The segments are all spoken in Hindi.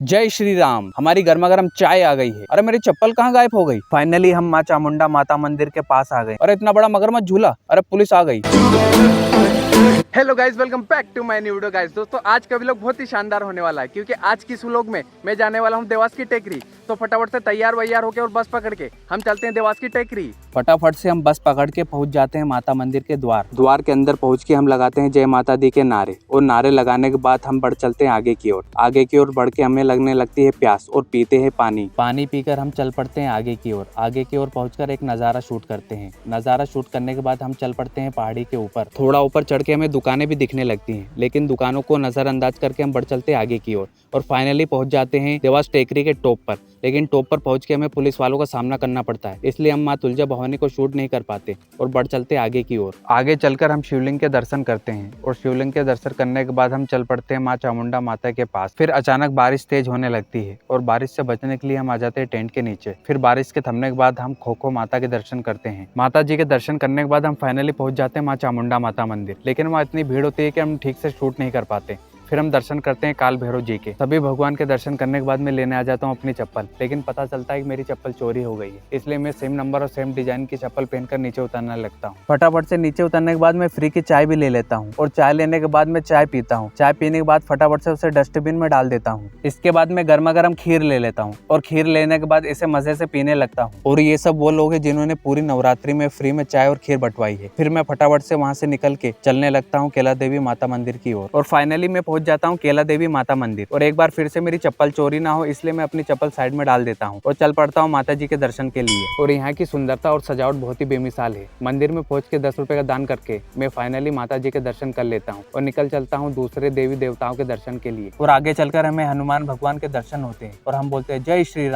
जय श्री राम। हमारी गर्मा गर्म चाय आ गई है। अरे मेरी चप्पल कहाँ गायब हो गई। फाइनली हम माँ चामुंडा माता मंदिर के पास आ गए। अरे इतना बड़ा मगरमच्छ झूला। अरे पुलिस आ गई। Hello guys, welcome back to my new video. Guys दोस्तों, आज का व्लॉग बहुत ही शानदार होने वाला है क्योंकि आज की इस व्लॉग में मैं जाने वाला हूँ देवास की टेकरी। तो फटाफट से तैयार वैयार होके और बस पकड़ के हम चलते हैं देवास की टेकरी। फटाफट से हम बस पकड़ के पहुंच जाते हैं माता मंदिर के द्वार के अंदर पहुंच के हम लगाते हैं जय माता दी के नारे, और नारे लगाने के बाद हम बढ़ चलते हैं आगे की ओर बढ़ के हमें लगने लगती है प्यास और पीते हैं पानी पीकर हम चल पड़ते हैं आगे की ओर पहुंचकर एक नज़ारा शूट करते हैं। नज़ारा शूट करने के बाद हम चल पड़ते हैं पहाड़ी के ऊपर। थोड़ा ऊपर चढ़ के हमें दुकानें भी दिखने लगती हैं, लेकिन दुकानों को नजरअंदाज करके हम बढ़ चलते हैं आगे की ओर और फाइनली पहुंच जाते हैं देवास टेकरी के टॉप पर। लेकिन टॉप पर पहुंच के हमें पुलिस वालों का सामना करना पड़ता है, इसलिए हम माँ तुलजा भवानी को शूट नहीं कर पाते और बढ़ चलते आगे की ओर। आगे चलकर हम शिवलिंग के दर्शन करते हैं और शिवलिंग के दर्शन करने के बाद हम चल पड़ते हैं माँ चामुंडा माता के पास। फिर अचानक बारिश तेज होने लगती है और बारिश से बचने के लिए हम आ जाते हैं टेंट के नीचे। फिर बारिश के थमने के बाद हम खो माता के दर्शन करते हैं। माता जी के दर्शन करने के बाद हम फाइनली पहुंच जाते हैं माँ चामुंडा माता मंदिर, लेकिन वहाँ इतनी भीड़ होती है कि हम ठीक से शूट नहीं कर पाते। फिर हम दर्शन करते हैं काल भैरव जी के। सभी भगवान के दर्शन करने के बाद मैं लेने आ जाता हूँ अपनी चप्पल, लेकिन पता चलता है कि मेरी चप्पल चोरी हो गई है, इसलिए मैं सेम नंबर और सेम डिजाइन की चप्पल पहनकर नीचे उतरने लगता हूँ। फटाफट से नीचे उतरने के बाद मैं फ्री की चाय भी ले लेता हूँ और चाय लेने के बाद मैं चाय पीता हूँ। चाय पीने के बाद फटाफट से उसे डस्टबिन में डाल देता हूँ। इसके बाद मैं गर्मा गर्म खीर ले लेता हूँ और खीर लेने के बाद इसे मजे से पीने लगता हूँ। और ये सब वो लोग हैं जिन्होंने पूरी नवरात्रि में फ्री में चाय और खीर बंटवाई है। फिर मैं फटाफट से वहाँ से निकल के चलने लगता हूँ केला देवी माता मंदिर की ओर और फाइनली मैं पहुंच जाता हूँ केला देवी माता मंदिर। और एक बार फिर से मेरी चप्पल चोरी ना हो इसलिए मैं अपनी चप्पल साइड में डाल देता हूँ और चल पड़ता हूँ माता जी के दर्शन के लिए। और यहाँ की सुंदरता और सजावट बहुत ही बेमिसाल है। मंदिर में पहुंच के 10 रुपए का दान करके मैं फाइनली माता जी के दर्शन कर लेता हूँ और निकल चलता हूँ दूसरे देवी देवताओं के दर्शन के लिए। और आगे चलकर हमें हनुमान भगवान के दर्शन होते हैं और हम बोलते हैं जय श्री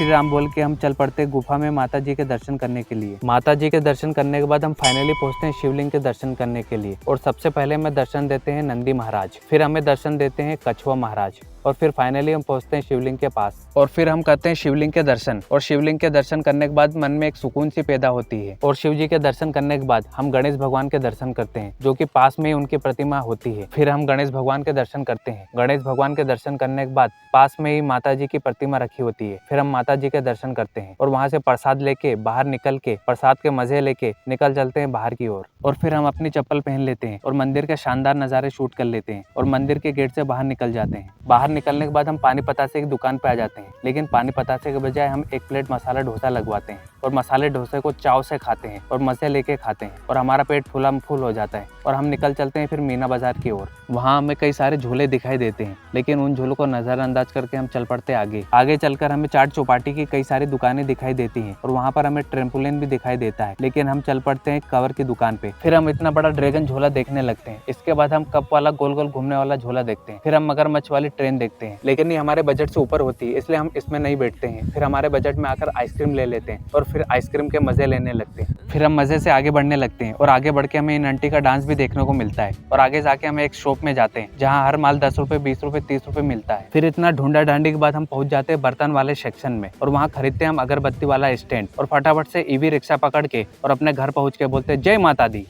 राम बोल के हम चल पड़ते हैं गुफा में माता जी के दर्शन करने के लिए। माता जी के दर्शन करने के बाद हम फाइनली पहुंचते हैं शिवलिंग के दर्शन करने के लिए। और सबसे पहले हमें दर्शन देते हैं नंदी महाराज, फिर हमें दर्शन देते हैं कछुआ महाराज, और फिर फाइनली हम पहुंचते हैं शिवलिंग के पास और फिर हम करते हैं शिवलिंग के दर्शन। और शिवलिंग के दर्शन करने के बाद मन में एक सुकून सी पैदा होती है। और शिव जी के दर्शन करने के बाद हम गणेश भगवान के दर्शन करते हैं, जो कि पास में ही उनकी प्रतिमा होती है। फिर हम गणेश भगवान के दर्शन करते हैं। गणेश भगवान के दर्शन करने के बाद पास में ही माता जी की प्रतिमा रखी होती है। फिर हम माता जी के दर्शन करते हैं और वहाँ से प्रसाद लेके बाहर निकल के प्रसाद के मजे लेके निकल चलते हैं बाहर की ओर। और फिर हम अपनी चप्पल पहन लेते हैं और मंदिर के शानदार नज़ारे शूट कर लेते हैं और मंदिर के गेट से बाहर निकल जाते हैं। बाहर निकलने के बाद हम पानी पतासे की दुकान पे आ जाते हैं, लेकिन पानी पतासे के बजाय हम एक प्लेट मसाला डोसा लगवाते हैं और मसाले डोसे को चाव से खाते हैं और मजे लेके खाते हैं और हमारा पेट फूला फूल हो जाता है। और हम निकल चलते हैं फिर मीना बाजार की ओर। वहाँ हमें कई सारे झूले दिखाई देते हैं, लेकिन उन झूलों को नजरअंदाज करके हम चल पड़ते आगे चलकर हमें चाट चौपाटी की कई सारी दुकानें दिखाई देती हैं और वहाँ पर हमें ट्रेम्पोलिन भी दिखाई देता है, लेकिन हम चल पड़ते हैं कवर की दुकान पे। फिर हम इतना बड़ा ड्रैगन झूला देखने लगते हैं। इसके बाद हम कप वाला गोल गोल घूमने वाला झूला देखते हैं। फिर हम मगरमच्छ वाली ट्रेन देखते हैं, लेकिन ये हमारे बजट से ऊपर होती है, इसलिए हम इसमें नहीं बैठते हैं। फिर हमारे बजट में आकर आइसक्रीम ले लेते हैं और फिर आइसक्रीम के मजे लेने लगते हैं। फिर हम मजे से आगे बढ़ने लगते हैं और आगे बढ़ के हमें इन आंटी का डांस भी देखने को मिलता है। और आगे जाके हम एक शॉप में जाते हैं जहाँ हर माल 10 रुपए 20 रुपए 30 रुपए मिलता है। फिर इतना ढूंढा ढांडी के बाद हम पहुंच जाते हैं बर्तन वाले सेक्शन में और वहाँ खरीदते हैं हम अगरबत्ती वाला स्टैंड और फटाफट से ईवी रिक्शा पकड़ के और अपने घर पहुंच के बोलते हैं जय माता दी।